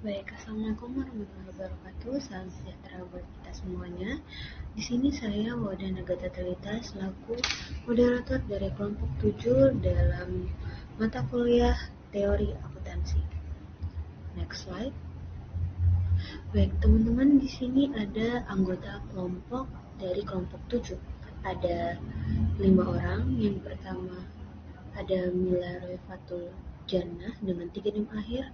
Baik, Assalamualaikum warahmatullahi wabarakatuh. Salam sejahtera buat kita semuanya. Di sini saya Wada Nagata Telita selaku moderator dari kelompok 7 dalam mata kuliah teori akuntansi. Next slide. Baik, teman-teman, di sini ada anggota kelompok dari kelompok 7. Ada 5 orang. Yang pertama ada Mila Refatul Jannah dengan 3 NIM akhir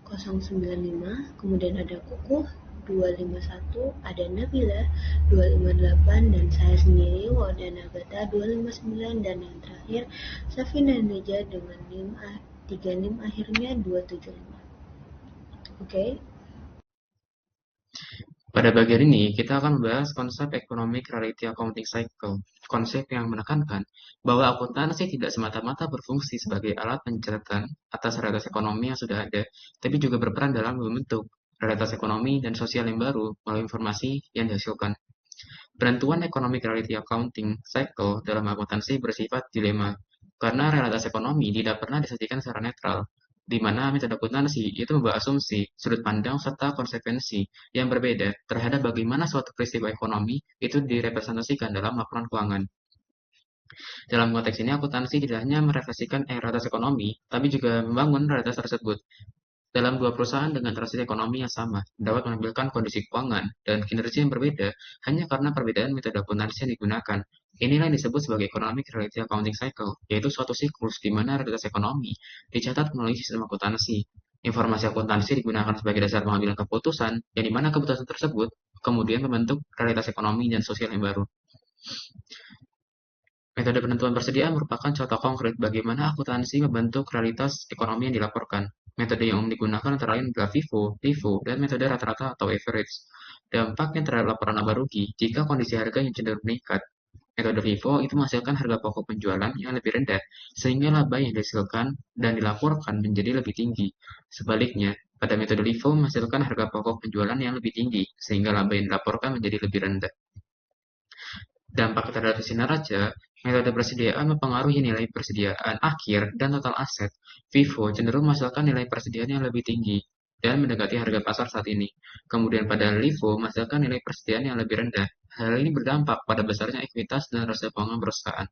095, kemudian ada Kukuh 251, ada Nabila 258, dan saya sendiri Wada Nagata 259, dan yang terakhir Safina Neja dengan 3 NIM akhirnya 275. Oke. Pada bagian ini, kita akan membahas konsep Economic Reality Accounting Cycle, konsep yang menekankan bahwa akuntansi tidak semata-mata berfungsi sebagai alat pencatatan atas realitas ekonomi yang sudah ada, tapi juga berperan dalam membentuk realitas ekonomi dan sosial yang baru melalui informasi yang dihasilkan. Penentuan Economic Reality Accounting Cycle dalam akuntansi bersifat dilema, karena realitas ekonomi tidak pernah disajikan secara netral, di mana metode akuntansi itu membawa asumsi, sudut pandang, serta konsekuensi yang berbeda terhadap bagaimana suatu peristiwa ekonomi itu direpresentasikan dalam laporan keuangan. Dalam konteks ini, akuntansi tidak hanya merefleksikan realitas ekonomi, tapi juga membangun realitas tersebut. Dalam dua perusahaan dengan transaksi ekonomi yang sama, dapat menampilkan kondisi keuangan dan kinerja yang berbeda hanya karena perbedaan metode akuntansi yang digunakan. Inilah yang disebut sebagai Economic Reality Accounting Cycle, yaitu suatu siklus di mana realitas ekonomi dicatat melalui sistem akuntansi. Informasi akuntansi digunakan sebagai dasar pengambilan keputusan, yang dimana keputusan tersebut kemudian membentuk realitas ekonomi dan sosial yang baru. Metode penentuan persediaan merupakan contoh konkret bagaimana akuntansi membentuk realitas ekonomi yang dilaporkan. Metode yang umum digunakan antara lain adalah FIFO, LIFO, dan metode rata-rata atau average. Dampaknya terhadap laporan laba rugi jika kondisi harga yang cenderung meningkat. Metode FIFO itu menghasilkan harga pokok penjualan yang lebih rendah, sehingga laba yang dihasilkan dan dilaporkan menjadi lebih tinggi. Sebaliknya, pada metode LIFO menghasilkan harga pokok penjualan yang lebih tinggi, sehingga laba yang dilaporkan menjadi lebih rendah. Dampak terhadap sisi neraca, metode persediaan mempengaruhi nilai persediaan akhir dan total aset. Vivo cenderung menghasilkan nilai persediaan yang lebih tinggi dan mendekati harga pasar saat ini. Kemudian pada LIFO menghasilkan nilai persediaan yang lebih rendah. Hal ini berdampak pada besarnya ekuitas dan rasa keuangan perusahaan.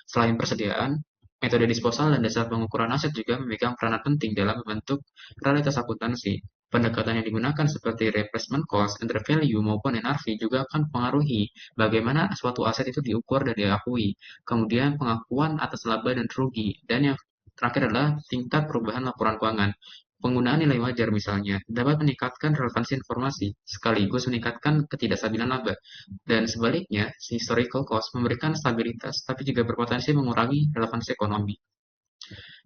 Selain persediaan, metode disposal dan dasar pengukuran aset juga memegang peranan penting dalam membentuk realitas akuntansi. Pendekatan yang digunakan seperti replacement cost, enter value, maupun NRV juga akan mempengaruhi bagaimana suatu aset itu diukur dan diakui. Kemudian pengakuan atas laba dan rugi. Dan yang terakhir adalah tingkat perubahan laporan keuangan. Penggunaan nilai wajar misalnya dapat meningkatkan relevansi informasi, sekaligus meningkatkan ketidakstabilan laba. Dan sebaliknya, historical cost memberikan stabilitas, tapi juga berpotensi mengurangi relevansi ekonomi.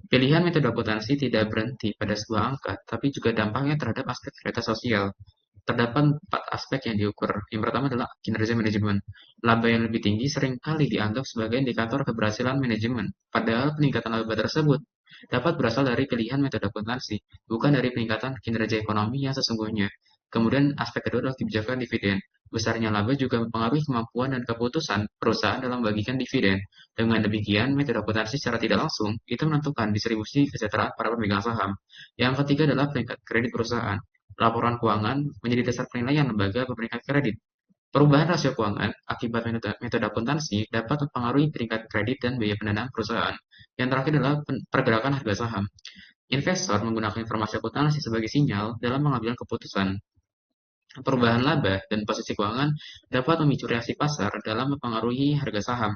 Pilihan metode akuntansi tidak berhenti pada sebuah angka, tapi juga dampaknya terhadap aspek realitas sosial. Terdapat 4 aspek yang diukur. Yang pertama adalah kinerja manajemen. Laba yang lebih tinggi seringkali dianggap sebagai indikator keberhasilan manajemen, padahal peningkatan laba tersebut dapat berasal dari pilihan metode akuntansi, bukan dari peningkatan kinerja ekonomi yang sesungguhnya. Kemudian aspek kedua adalah kebijakan dividen. Besarnya laba juga mempengaruhi kemampuan dan keputusan perusahaan dalam membagikan dividen. Dengan demikian, metode akuntansi secara tidak langsung itu menentukan distribusi kesejahteraan para pemegang saham. Yang ketiga adalah peringkat kredit perusahaan. Laporan keuangan menjadi dasar penilaian lembaga pemeringkat kredit. Perubahan rasio keuangan akibat metode akuntansi dapat mempengaruhi peringkat kredit dan biaya pendanaan perusahaan. Yang terakhir adalah pergerakan harga saham. Investor menggunakan informasi akuntansi sebagai sinyal dalam mengambil keputusan. Perubahan laba dan posisi keuangan dapat memicu reaksi pasar dalam mempengaruhi harga saham.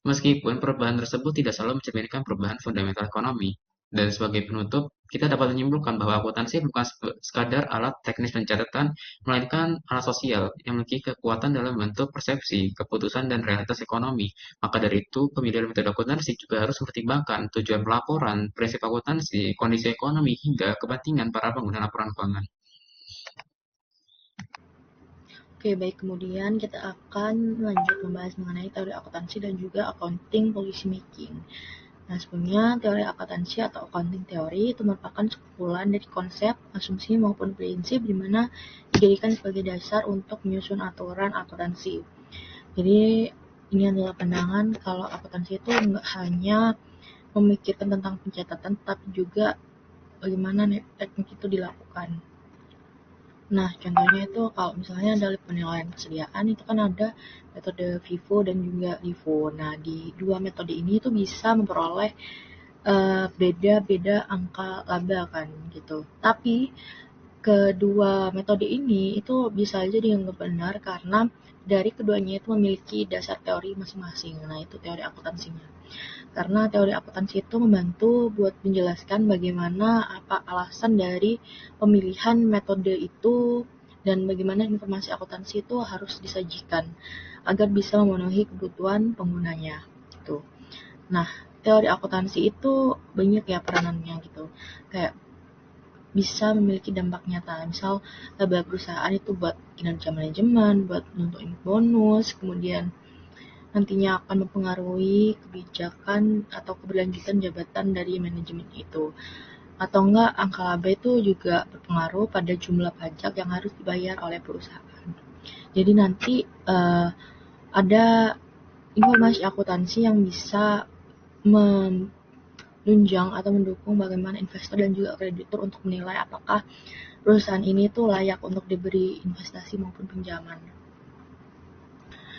Meskipun perubahan tersebut tidak selalu mencerminkan perubahan fundamental ekonomi. Dan sebagai penutup, kita dapat menyimpulkan bahwa akuntansi bukan sekadar alat teknis pencatatan, melainkan alat sosial yang memiliki kekuatan dalam membentuk persepsi, keputusan, dan realitas ekonomi. Maka dari itu, pemilihan metode akuntansi juga harus mempertimbangkan tujuan pelaporan, prinsip akuntansi, kondisi ekonomi, hingga kepentingan para pengguna laporan keuangan. Oke, baik. Kemudian kita akan lanjut membahas mengenai teori akuntansi dan juga accounting policy making. Nah, sebelumnya teori akuntansi atau accounting teori itu merupakan sekumpulan dari konsep, asumsi, maupun prinsip di mana dijadikan sebagai dasar untuk menyusun aturan akuntansi. Jadi, ini adalah pandangan kalau akuntansi itu nggak hanya memikirkan tentang pencatatan, tapi juga bagaimana teknik itu dilakukan. Nah, contohnya itu kalau misalnya dari penilaian kesediaan itu kan ada metode FIFO dan juga LIFO. Nah, di dua metode ini itu bisa memperoleh beda-beda angka laba kan gitu. Tapi kedua metode ini itu bisa aja dianggap benar karena dari keduanya itu memiliki dasar teori masing-masing. Nah, itu teori akuntansinya. Karena teori akuntansi itu membantu buat menjelaskan bagaimana apa alasan dari pemilihan metode itu dan bagaimana informasi akuntansi itu harus disajikan agar bisa memenuhi kebutuhan penggunanya gitu. Nah, teori akuntansi itu banyak ya peranannya gitu. Kayak bisa memiliki dampak nyata. Misal laba perusahaan itu buat kinerja manajemen, buat nentuin bonus, kemudian nantinya akan mempengaruhi kebijakan atau keberlanjutan jabatan dari manajemen itu. Atau enggak, angka laba itu juga berpengaruh pada jumlah pajak yang harus dibayar oleh perusahaan. Jadi nanti ada informasi akuntansi yang bisa menunjang atau mendukung bagaimana investor dan juga kreditur untuk menilai apakah perusahaan ini tuh layak untuk diberi investasi maupun pinjaman.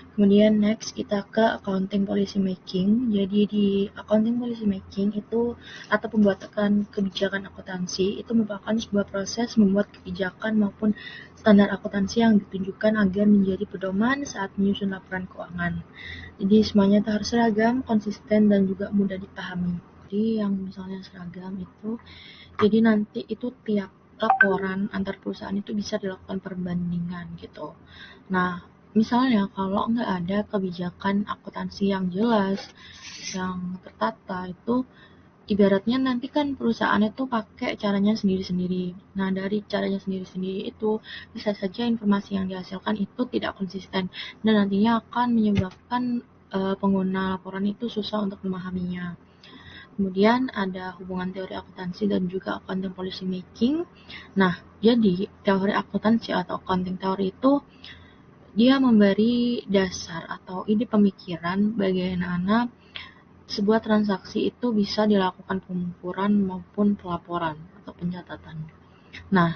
Kemudian next kita ke accounting policy making. Jadi di accounting policy making itu atau pembuatan kebijakan akuntansi itu merupakan sebuah proses membuat kebijakan maupun standar akuntansi yang ditunjukkan agar menjadi pedoman saat menyusun laporan keuangan. Jadi semuanya itu harus seragam, konsisten dan juga mudah dipahami. Jadi yang misalnya seragam itu, jadi nanti itu tiap laporan antar perusahaan itu bisa dilakukan perbandingan gitu. Nah, misalnya kalau nggak ada kebijakan akuntansi yang jelas, yang tertata itu ibaratnya nanti kan perusahaan itu pakai caranya sendiri-sendiri. Nah, dari caranya sendiri-sendiri itu bisa saja informasi yang dihasilkan itu tidak konsisten dan nantinya akan menyebabkan pengguna laporan itu susah untuk memahaminya. Kemudian ada hubungan teori akuntansi dan juga accounting policy making. Nah, jadi teori akuntansi atau accounting teori itu dia memberi dasar atau ide pemikiran bagaimana sebuah transaksi itu bisa dilakukan pengukuran maupun pelaporan atau pencatatan. Nah,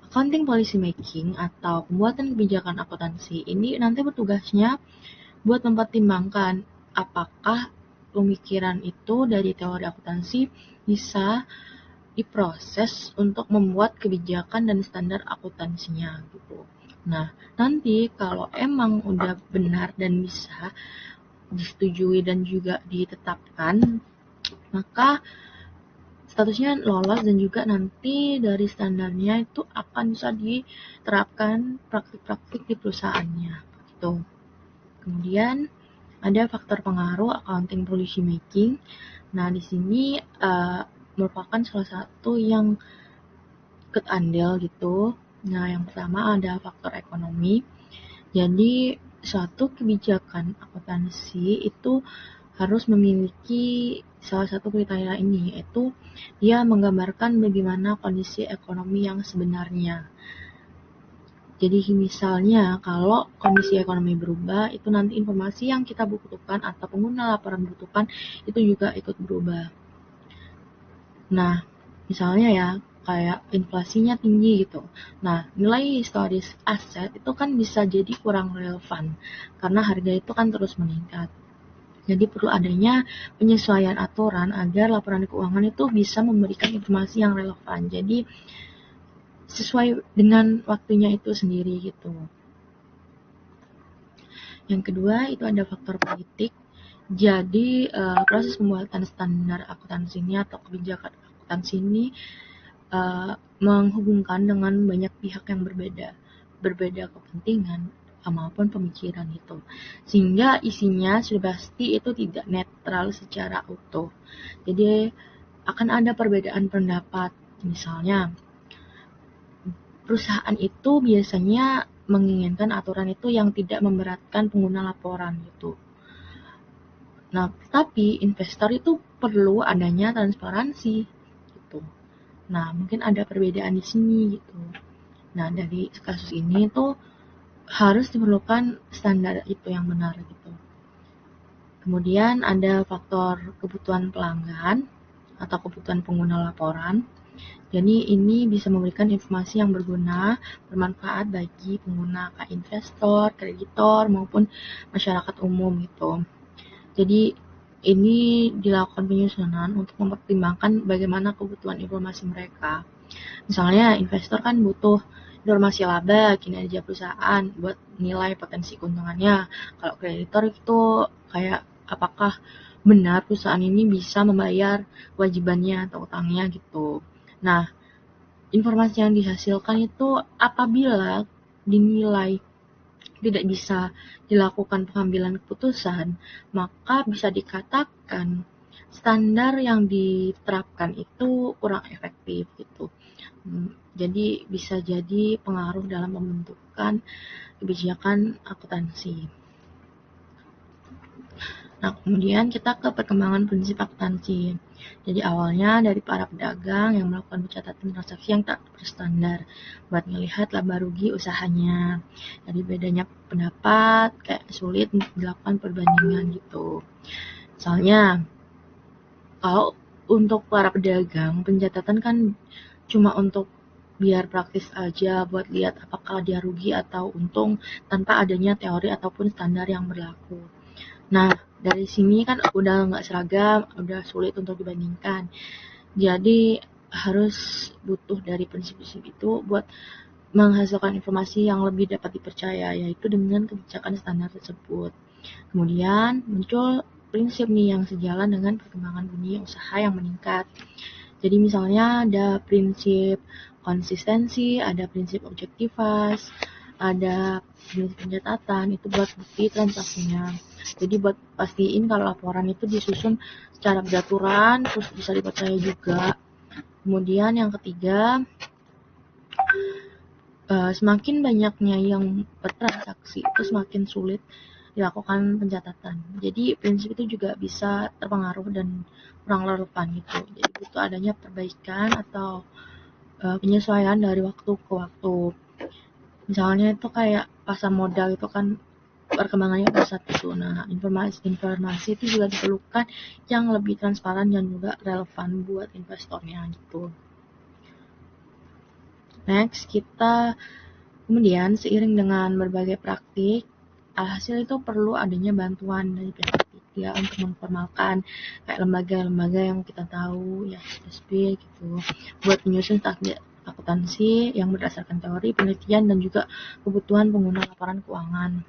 accounting policy making atau pembuatan kebijakan akuntansi ini nanti bertugasnya buat mempertimbangkan apakah pemikiran itu dari teori akuntansi bisa diproses untuk membuat kebijakan dan standar akuntansinya gitu. Nah, nanti kalau emang udah benar dan bisa disetujui dan juga ditetapkan, maka statusnya lolos dan juga nanti dari standarnya itu akan bisa diterapkan praktik-praktik di perusahaannya gitu. Kemudian ada faktor pengaruh accounting policy making. Nah, di sini merupakan salah satu yang ikut andil gitu. Nah, yang pertama ada faktor ekonomi. Jadi, suatu kebijakan akuntansi itu harus memiliki salah satu kriteria ini, yaitu dia menggambarkan bagaimana kondisi ekonomi yang sebenarnya. Jadi misalnya kalau kondisi ekonomi berubah, itu nanti informasi yang kita butuhkan atau pengguna laporan butuhkan itu juga ikut berubah. Nah, misalnya ya, kayak inflasinya tinggi gitu. Nah, nilai historis aset itu kan bisa jadi kurang relevan karena harga itu kan terus meningkat. Jadi perlu adanya penyesuaian aturan agar laporan keuangan itu bisa memberikan informasi yang relevan. Jadi sesuai dengan waktunya itu sendiri gitu. Yang kedua itu ada faktor politik. Jadi proses pembuatan standar akuntansi ini atau kebijakan akuntansi ini menghubungkan dengan banyak pihak yang berbeda kepentingan maupun pemikiran itu, sehingga isinya sudah pasti itu tidak netral secara utuh. Jadi akan ada perbedaan pendapat. Misalnya perusahaan itu biasanya menginginkan aturan itu yang tidak memberatkan pengguna laporan gitu. Nah, tapi investor itu perlu adanya transparansi gitu. Nah, mungkin ada perbedaan di sini gitu. Nah, dari kasus ini tuh harus diperlukan standar itu yang benar gitu. Kemudian ada faktor kebutuhan pelanggan atau kebutuhan pengguna laporan. Jadi ini bisa memberikan informasi yang berguna, bermanfaat bagi pengguna kayak investor, kreditor, maupun masyarakat umum gitu. Jadi ini dilakukan penyusunan untuk mempertimbangkan bagaimana kebutuhan informasi mereka. Misalnya investor kan butuh informasi laba, kinerja perusahaan buat nilai potensi keuntungannya. Kalau kreditor itu kayak apakah benar perusahaan ini bisa membayar kewajibannya atau utangnya gitu. Nah, informasi yang dihasilkan itu apabila dinilai tidak bisa dilakukan pengambilan keputusan, maka bisa dikatakan standar yang diterapkan itu kurang efektif gitu. Jadi bisa jadi pengaruh dalam pembentukan kebijakan akuntansi. Nah, kemudian kita ke perkembangan prinsip akuntansi. Jadi awalnya dari para pedagang yang melakukan pencatatan transaksi yang tak berstandar buat melihat laba rugi usahanya. Jadi bedanya pendapat kayak sulit untuk dilakukan perbandingan gitu. Misalnya kalau untuk para pedagang pencatatan kan cuma untuk biar praktis aja buat lihat apakah dia rugi atau untung tanpa adanya teori ataupun standar yang berlaku. Nah, dari sini kan udah nggak seragam, udah sulit untuk dibandingkan. Jadi harus butuh dari prinsip-prinsip itu buat menghasilkan informasi yang lebih dapat dipercaya, yaitu dengan kebijakan standar tersebut. Kemudian muncul prinsip nih yang sejalan dengan perkembangan dunia usaha yang meningkat. Jadi misalnya ada prinsip konsistensi, ada prinsip objektivitas, ada prinsip pencatatan, itu buat bukti transaksinya. Jadi buat pastiin kalau laporan itu disusun secara beraturan, terus bisa dipercaya juga. Kemudian yang ketiga, semakin banyaknya yang bertransaksi, itu semakin sulit dilakukan pencatatan. Jadi prinsip itu juga bisa terpengaruh dan kurang relevan gitu. Jadi butuh adanya perbaikan atau penyesuaian dari waktu ke waktu. Misalnya itu kayak pasar modal itu kan perkembangannya pesat itu. Nah, informasi itu juga diperlukan yang lebih transparan dan juga relevan buat investornya gitu. Next, kita kemudian seiring dengan berbagai praktik, alhasil itu perlu adanya bantuan dari pihak ketiga untuk memformalkan kayak lembaga-lembaga yang kita tahu ya SB gitu buat menyusun standar akuntansi yang berdasarkan teori, penelitian dan juga kebutuhan pengguna laporan keuangan.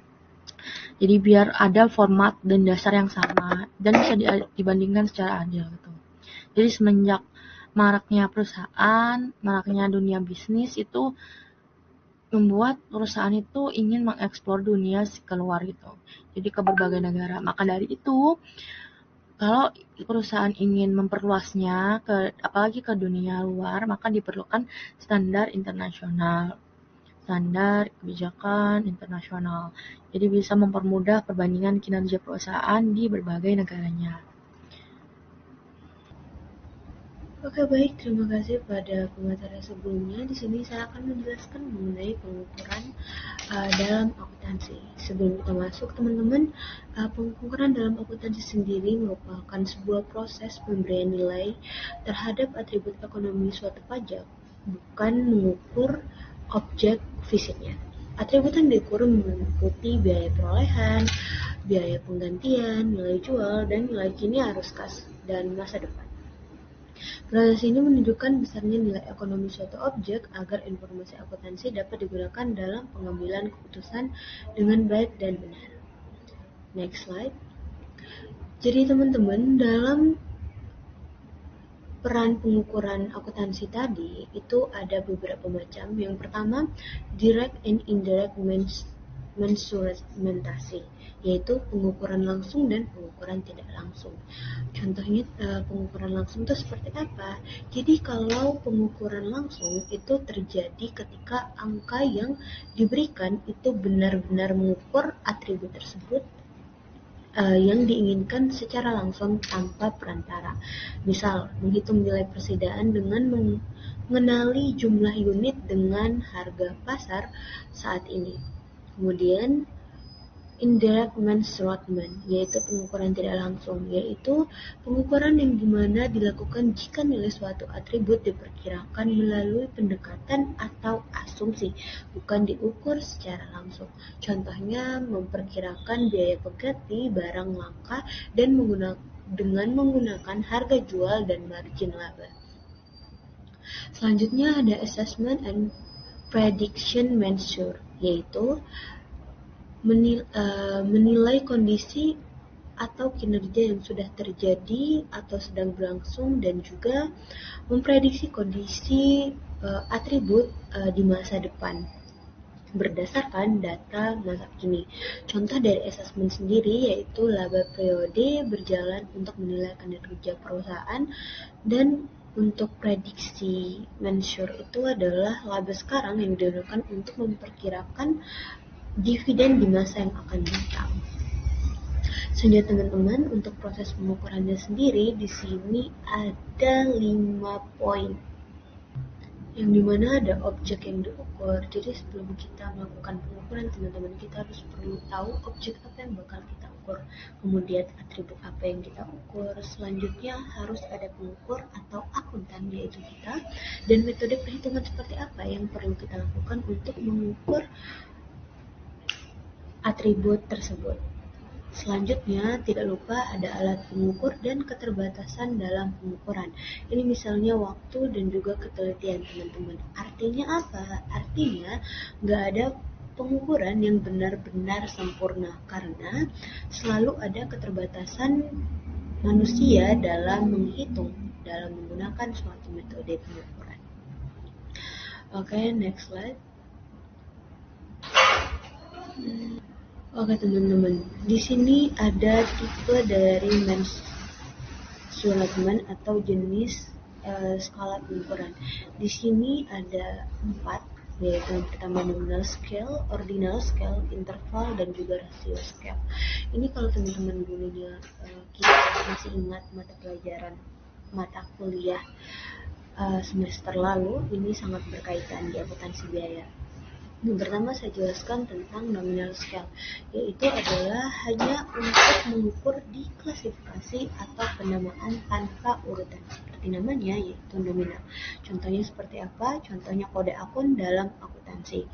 Jadi biar ada format dan dasar yang sama dan bisa dibandingkan secara adil gitu. Jadi semenjak maraknya perusahaan, maraknya dunia bisnis itu membuat perusahaan itu ingin mengeksplor dunia keluar gitu. Jadi ke berbagai negara. Maka dari itu, kalau perusahaan ingin memperluasnya apalagi ke dunia luar, maka diperlukan standar internasional, standar kebijakan internasional. Jadi bisa mempermudah perbandingan kinerja perusahaan di berbagai negaranya. Oke, baik, terima kasih pada pemaparan sebelumnya. Di sini saya akan menjelaskan mengenai pengukuran dalam akuntansi. Sebelum kita masuk, teman-teman, pengukuran dalam akuntansi sendiri merupakan sebuah proses pemberian nilai terhadap atribut ekonomi suatu pajak, bukan mengukur objek fisiknya. Atribut yang diukur meliputi biaya perolehan, biaya penggantian, nilai jual, dan nilai kini arus kas dan masa depan. Proses ini menunjukkan besarnya nilai ekonomi suatu objek agar informasi akuntansi dapat digunakan dalam pengambilan keputusan dengan baik dan benar. Next slide. Jadi teman-teman, dalam peran pengukuran akuntansi tadi itu ada beberapa macam. Yang pertama, direct and indirect mensurementasi, yaitu pengukuran langsung dan pengukuran tidak langsung. Contohnya pengukuran langsung itu seperti apa? Jadi kalau pengukuran langsung itu terjadi ketika angka yang diberikan itu benar-benar mengukur atribut tersebut yang diinginkan secara langsung tanpa perantara. Misal, menghitung nilai persediaan dengan mengenali jumlah unit dengan harga pasar saat ini. Kemudian indirect measurement, yaitu pengukuran tidak langsung, yaitu pengukuran yang dimana dilakukan jika nilai suatu atribut diperkirakan melalui pendekatan atau asumsi, bukan diukur secara langsung. Contohnya memperkirakan biaya pengganti barang langka dan dengan menggunakan harga jual dan margin laba. Selanjutnya ada assessment and prediction measure, yaitu menilai kondisi atau kinerja yang sudah terjadi atau sedang berlangsung dan juga memprediksi kondisi atribut di masa depan berdasarkan data masa kini. Contoh dari assessment sendiri yaitu laba periode berjalan untuk menilai kinerja perusahaan, dan untuk prediksi measure itu adalah laba sekarang yang digunakan untuk memperkirakan dividen di masa yang akan datang. Selanjutnya teman-teman, untuk proses pengukurannya sendiri di sini ada 5 poin. Yang dimana ada objek yang diukur. Jadi sebelum kita melakukan pengukuran teman-teman, kita harus perlu tahu objek apa yang bakal kita ukur. Kemudian atribut apa yang kita ukur. Selanjutnya harus ada pengukur atau akuntan yaitu kita. Dan metode perhitungan seperti apa yang perlu kita lakukan untuk mengukur atribut tersebut. Selanjutnya, tidak lupa ada alat pengukur dan keterbatasan dalam pengukuran. Ini misalnya waktu dan juga ketelitian teman-teman. Artinya apa? Artinya nggak ada pengukuran yang benar-benar sempurna karena selalu ada keterbatasan manusia dalam menghitung, dalam menggunakan suatu metode pengukuran. Oke, next slide. Oke teman-teman, di sini ada tipe dari measurement atau jenis skala pengukuran. Di sini ada 4, yaitu yang pertama nominal scale, ordinal scale, interval, dan juga ratio scale. Ini kalau teman-teman dulunya kita masih ingat mata kuliah semester lalu, ini sangat berkaitan di akuntansi biaya. Yang pertama saya jelaskan tentang nominal scale, yaitu adalah hanya untuk mengukur di klasifikasi atau penamaan tanpa urutan seperti namanya, yaitu nominal. Contohnya seperti apa? Contohnya kode akun dalam akuntansi.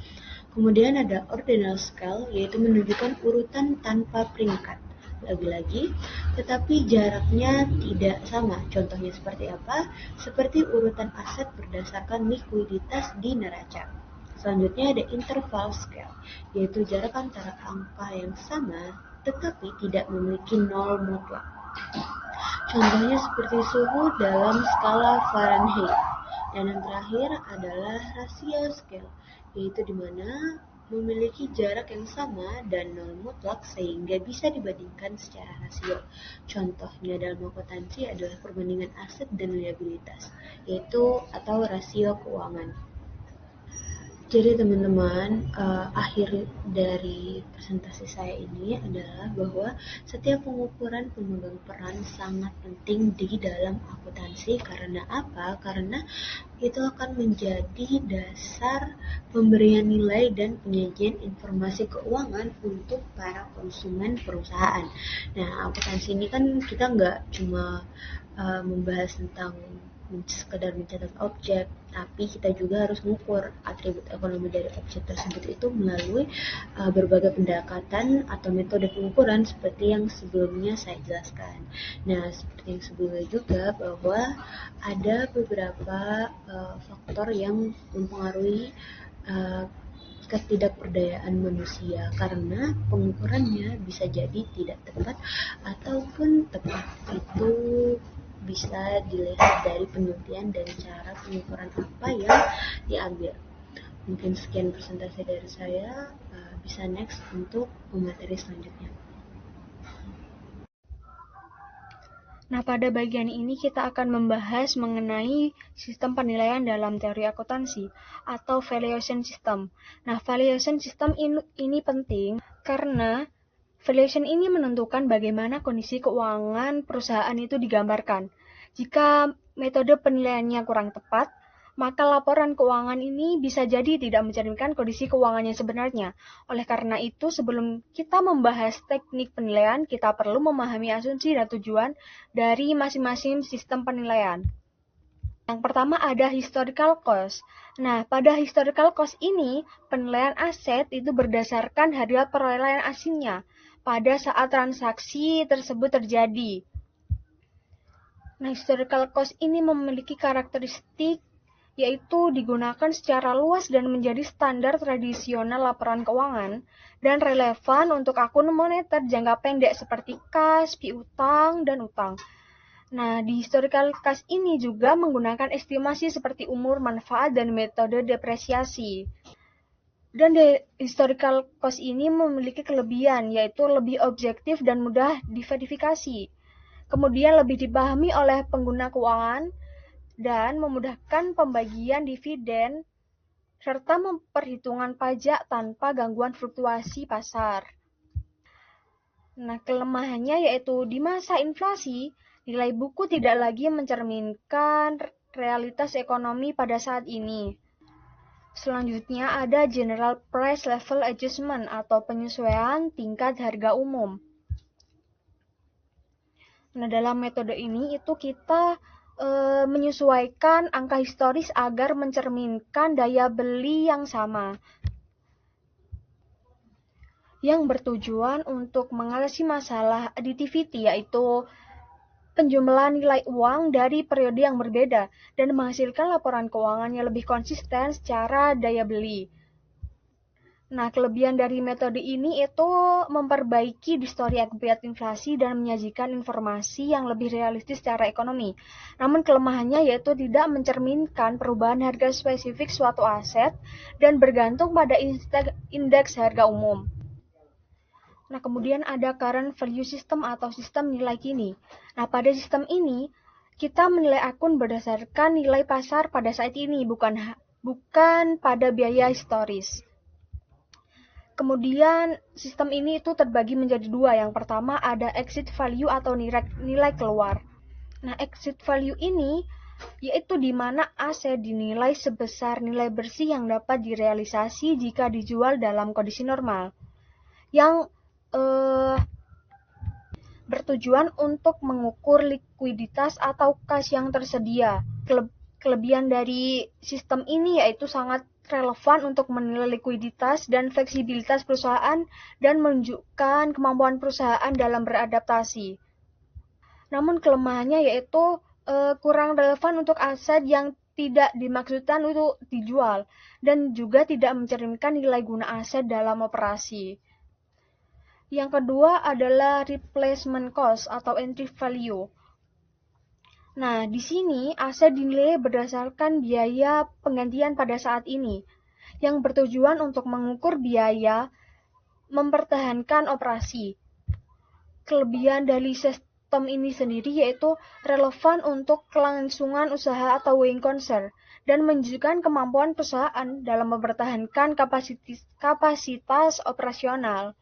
Kemudian ada ordinal scale, yaitu menunjukkan urutan tanpa peringkat. Lagi-lagi, tetapi jaraknya tidak sama. Contohnya seperti apa? Seperti urutan aset berdasarkan likuiditas di neraca. Selanjutnya ada interval scale, yaitu jarak antara angka yang sama tetapi tidak memiliki nol mutlak. Contohnya seperti suhu dalam skala Fahrenheit. Dan yang terakhir adalah ratio scale, yaitu di mana memiliki jarak yang sama dan nol mutlak sehingga bisa dibandingkan secara rasio. Contohnya dalam akuntansi adalah perbandingan aset dan liabilitas, yaitu atau rasio keuangan. Jadi teman-teman, akhir dari presentasi saya ini adalah bahwa setiap pengukuran pemegang peran sangat penting di dalam akuntansi. Karena apa? Karena itu akan menjadi dasar pemberian nilai dan penyajian informasi keuangan untuk para konsumen perusahaan. Nah, akuntansi ini kan kita nggak cuma membahas tentang sekedar mencatat objek, tapi kita juga harus mengukur atribut ekonomi dari objek tersebut itu melalui berbagai pendekatan atau metode pengukuran seperti yang sebelumnya saya jelaskan. Nah, seperti yang sebelumnya juga bahwa ada beberapa faktor yang mempengaruhi ketidakberdayaan manusia karena pengukurannya bisa jadi tidak tepat ataupun tepat. Itu bisa dilihat dari penelitian dan cara pengukuran apa yang diambil. Mungkin sekian presentasi dari saya, bisa next untuk pemateri selanjutnya. Nah, pada bagian ini kita akan membahas mengenai sistem penilaian dalam teori akuntansi atau valuation system. Nah, valuation system ini penting karena valuation ini menentukan bagaimana kondisi keuangan perusahaan itu digambarkan. Jika metode penilaiannya kurang tepat, maka laporan keuangan ini bisa jadi tidak mencerminkan kondisi keuangan yang sebenarnya. Oleh karena itu, sebelum kita membahas teknik penilaian, kita perlu memahami asumsi dan tujuan dari masing-masing sistem penilaian. Yang pertama ada historical cost. Nah, pada historical cost ini, penilaian aset itu berdasarkan harga perolehan aslinya pada saat transaksi tersebut terjadi. Nah, historical cost ini memiliki karakteristik yaitu digunakan secara luas dan menjadi standar tradisional laporan keuangan dan relevan untuk akun moneter jangka pendek seperti kas, piutang, dan utang. Nah, di historical cost ini juga menggunakan estimasi seperti umur, manfaat, dan metode depresiasi. Dan historical cost ini memiliki kelebihan, yaitu lebih objektif dan mudah diverifikasi. Kemudian lebih dipahami oleh pengguna keuangan dan memudahkan pembagian dividen serta memperhitungan pajak tanpa gangguan fluktuasi pasar. Nah, kelemahannya yaitu di masa inflasi, nilai buku tidak lagi mencerminkan realitas ekonomi pada saat ini. Selanjutnya ada General Price Level Adjustment atau penyesuaian tingkat harga umum. Nah, dalam metode ini itu kita menyesuaikan angka historis agar mencerminkan daya beli yang sama, yang bertujuan untuk mengatasi masalah additivity, yaitu penjumlahan nilai uang dari periode yang berbeda dan menghasilkan laporan keuangan yang lebih konsisten secara daya beli. Nah, kelebihan dari metode ini itu memperbaiki histori akibat inflasi dan menyajikan informasi yang lebih realistis secara ekonomi. Namun kelemahannya yaitu tidak mencerminkan perubahan harga spesifik suatu aset dan bergantung pada indeks harga umum. Nah, kemudian ada current value system atau sistem nilai kini. Nah, pada sistem ini, kita menilai akun berdasarkan nilai pasar pada saat ini, bukan pada biaya historis. Kemudian, sistem ini itu terbagi menjadi dua. Yang pertama ada exit value atau nilai keluar. Nah, exit value ini yaitu di mana aset dinilai sebesar nilai bersih yang dapat direalisasi jika dijual dalam kondisi normal. Yang bertujuan untuk mengukur likuiditas atau kas yang tersedia. Kelebihan dari sistem ini yaitu sangat relevan untuk menilai likuiditas dan fleksibilitas perusahaan dan menunjukkan kemampuan perusahaan dalam beradaptasi. Namun kelemahannya yaitu kurang relevan untuk aset yang tidak dimaksudkan untuk dijual dan juga tidak mencerminkan nilai guna aset dalam operasi. Yang kedua adalah replacement cost atau entry value. Nah, di sini aset dinilai berdasarkan biaya penggantian pada saat ini, yang bertujuan untuk mengukur biaya mempertahankan operasi. Kelebihan dari sistem ini sendiri yaitu relevan untuk kelangsungan usaha atau going concern dan menunjukkan kemampuan perusahaan dalam mempertahankan kapasitas operasional.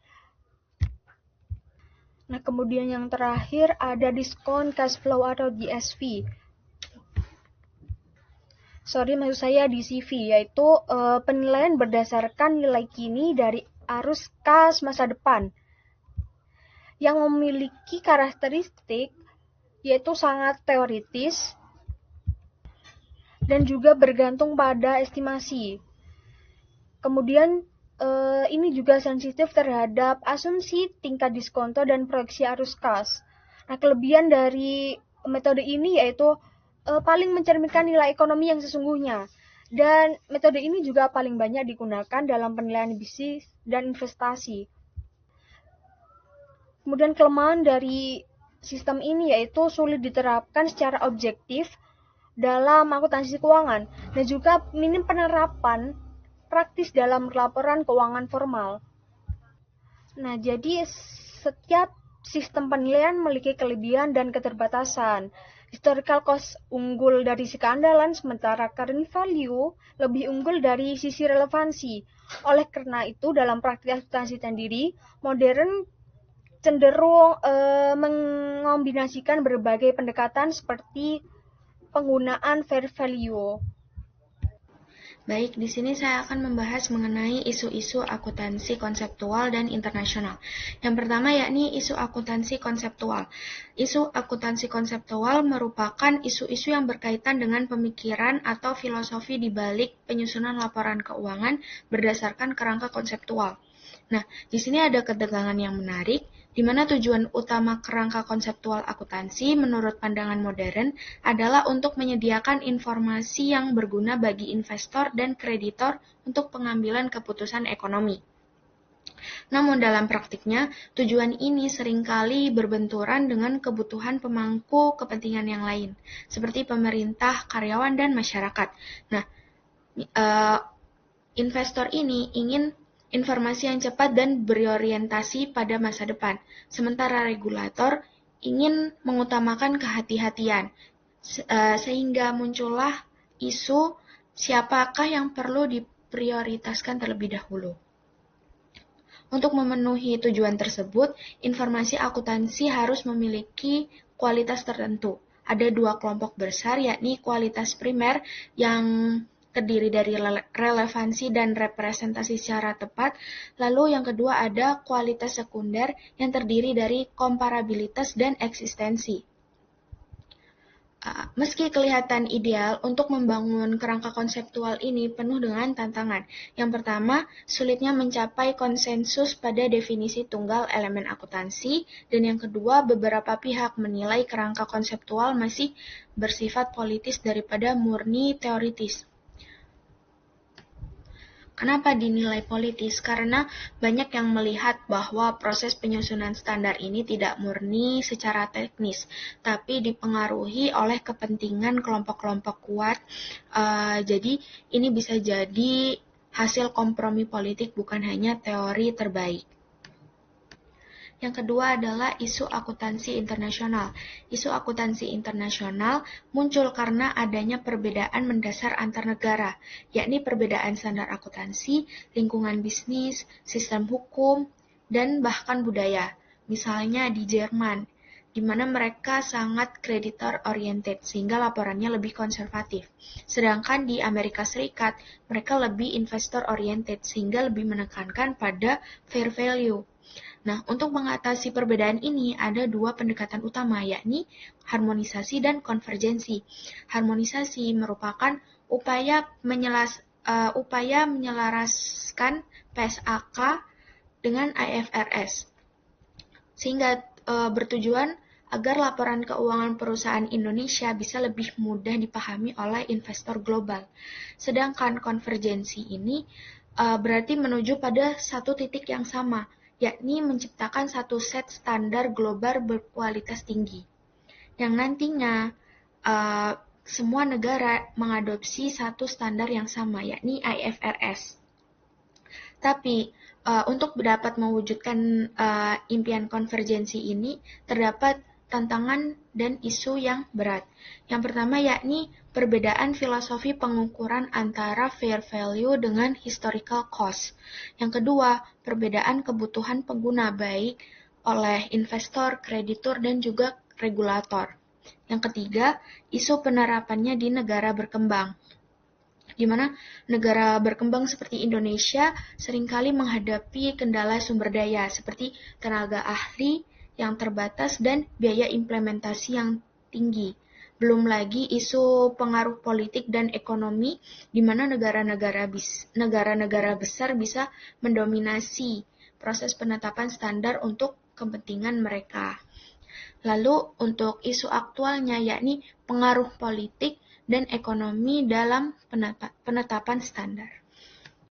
Nah, kemudian yang terakhir ada discount cash flow atau DSV. Maksud saya DCV, yaitu penilaian berdasarkan nilai kini dari arus kas masa depan yang memiliki karakteristik yaitu sangat teoritis dan juga bergantung pada estimasi. Kemudian ini juga sensitif terhadap asumsi tingkat diskonto dan proyeksi arus kas. Nah, kelebihan dari metode ini yaitu paling mencerminkan nilai ekonomi yang sesungguhnya. Dan metode ini juga paling banyak digunakan dalam penilaian bisnis dan investasi. Kemudian kelemahan dari sistem ini yaitu sulit diterapkan secara objektif dalam akuntansi keuangan dan juga minim penerapan praktis dalam laporan keuangan formal. Nah, jadi setiap sistem penilaian memiliki kelebihan dan keterbatasan. Historical cost unggul dari sisi keandalan, sementara current value lebih unggul dari sisi relevansi. Oleh karena itu, dalam praktik akuntansi sendiri, modern cenderung mengombinasikan berbagai pendekatan seperti penggunaan fair value. Baik, di sini saya akan membahas mengenai isu-isu akuntansi konseptual dan internasional. Yang pertama yakni isu akuntansi konseptual. Isu akuntansi konseptual merupakan isu-isu yang berkaitan dengan pemikiran atau filosofi di balik penyusunan laporan keuangan berdasarkan kerangka konseptual. Nah, di sini ada ketegangan yang menarik, di mana tujuan utama kerangka konseptual akuntansi menurut pandangan modern adalah untuk menyediakan informasi yang berguna bagi investor dan kreditor untuk pengambilan keputusan ekonomi. Namun dalam praktiknya, tujuan ini seringkali berbenturan dengan kebutuhan pemangku kepentingan yang lain, seperti pemerintah, karyawan, dan masyarakat. Nah, investor ini ingin informasi yang cepat dan berorientasi pada masa depan, sementara regulator ingin mengutamakan kehati-hatian, sehingga muncullah isu siapakah yang perlu diprioritaskan terlebih dahulu. Untuk memenuhi tujuan tersebut, informasi akuntansi harus memiliki kualitas tertentu. Ada dua kelompok besar, yakni kualitas primer yang terdiri dari relevansi dan representasi secara tepat. Lalu yang kedua ada kualitas sekunder yang terdiri dari komparabilitas dan eksistensi. Meski kelihatan ideal, untuk membangun kerangka konseptual ini penuh dengan tantangan. Yang pertama, sulitnya mencapai konsensus pada definisi tunggal elemen akuntansi, dan yang kedua, beberapa pihak menilai kerangka konseptual masih bersifat politis daripada murni teoritis. Kenapa dinilai politis? Karena banyak yang melihat bahwa proses penyusunan standar ini tidak murni secara teknis, tapi dipengaruhi oleh kepentingan kelompok-kelompok kuat. Jadi ini bisa jadi hasil kompromi politik, bukan hanya teori terbaik. Yang kedua adalah isu akuntansi internasional. Isu akuntansi internasional muncul karena adanya perbedaan mendasar antar negara, yakni perbedaan standar akuntansi, lingkungan bisnis, sistem hukum, dan bahkan budaya. Misalnya di Jerman, di mana mereka sangat creditor oriented sehingga laporannya lebih konservatif. Sedangkan di Amerika Serikat, mereka lebih investor oriented sehingga lebih menekankan pada fair value. Nah, untuk mengatasi perbedaan ini ada dua pendekatan utama, yakni harmonisasi dan konvergensi. Harmonisasi merupakan upaya menyelaraskan PSAK dengan IFRS, sehingga bertujuan agar laporan keuangan perusahaan Indonesia bisa lebih mudah dipahami oleh investor global. Sedangkan konvergensi ini berarti menuju pada satu titik yang sama, yakni menciptakan satu set standar global berkualitas tinggi, yang nantinya semua negara mengadopsi satu standar yang sama, yakni IFRS. Tapi untuk dapat mewujudkan impian konvergensi ini, terdapat tantangan dan isu yang berat. Yang pertama yakni perbedaan filosofi pengukuran antara fair value dengan historical cost. Yang kedua, perbedaan kebutuhan pengguna baik oleh investor, kreditur, dan juga regulator. Yang ketiga, isu penerapannya di negara berkembang, di mana negara berkembang seperti Indonesia seringkali menghadapi kendala sumber daya seperti tenaga ahli yang terbatas dan biaya implementasi yang tinggi. Belum lagi isu pengaruh politik dan ekonomi, di mana negara-negara besar bisa mendominasi proses penetapan standar untuk kepentingan mereka. Lalu untuk isu aktualnya yakni pengaruh politik dan ekonomi dalam penetapan standar.